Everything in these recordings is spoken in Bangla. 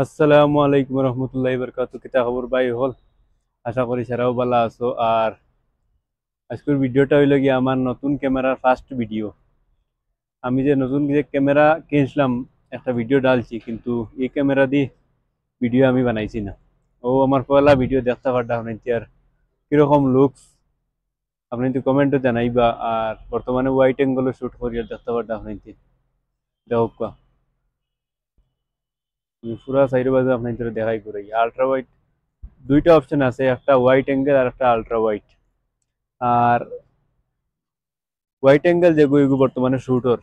আসসালামু আলাইকুম রহমতুল্লাহি বারকাতু। কিতা খবর ভাই হল? আশা করি সেরাও ভালো আছো। আর আজকের ভিডিওটা হইল গিয়ে আমার নতুন ক্যামেরার ফার্স্ট ভিডিও। আমি যে নতুন যে ক্যামেরা কিনছিলাম, একটা ভিডিও ডালছি, কিন্তু এই ক্যামেরা দিয়ে ভিডিও আমি বানাইছি না। ও আমার পয়লা ভিডিও দেখতে পারতাম না, আর কিরকম লুকস আপনি তো কমেন্টে জানাইবা। আর বর্তমানে ওয়াইড অ্যাঙ্গেলে শুট করিয়া দেখতে পারতাম না, দেখো আমি পুরা সাইড বাজে আপনার দেখাই করি। আলট্রা ওয়াইড দুইটা অপশন আছে, একটা ওয়াইড অ্যাঙ্গেল আর একটা আলট্রা ওয়াইড। আর হোয়াইট অ্যাঙ্গেল যেগুলো এগুলো বর্তমানে শুটর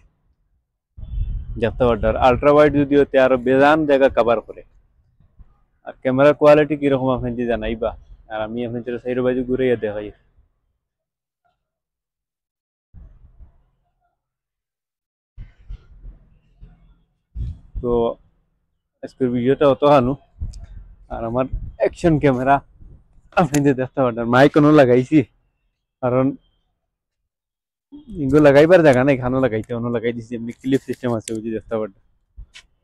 দেখতে পারতার, আলট্রা ওয়াইড যদিও তে আরো বেজান জায়গা কভার করে। আর ক্যামেরার কোয়ালিটি কিরকম আপনি জানাইবা। আর আমি আপনাদের সাইড বাজু ঘুরে দেখাই। তো আজকের ভিডিওটা অত হানু। আর আমার অ্যাকশন ক্যামেরা আপনি দেখতে পারতাম, মাইক কোনো লাগাইছি, কারণ এগুলো লাগাইবার জায়গা নাই, খানো লাগাইতে অন্য লাগাই দিছি, এমনি ক্লিপ সিস্টেম আছে বুঝি দেখতে পারতাম।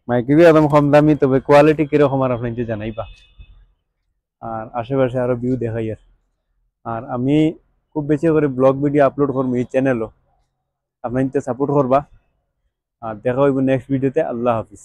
মাইক বি একদম কম দামি, তবে কোয়ালিটি কিরকম আর আপনি জানাইবা। আর আশেপাশে আরো ভিউ দেখাই। আর আর আমি খুব বেশি করে ব্লগ ভিডিও আপলোড করবো এই চ্যানেলও, আপনার সাপোর্ট করবা। আর দেখা হইব নেক্সট ভিডিওতে। আল্লাহ হাফিজ।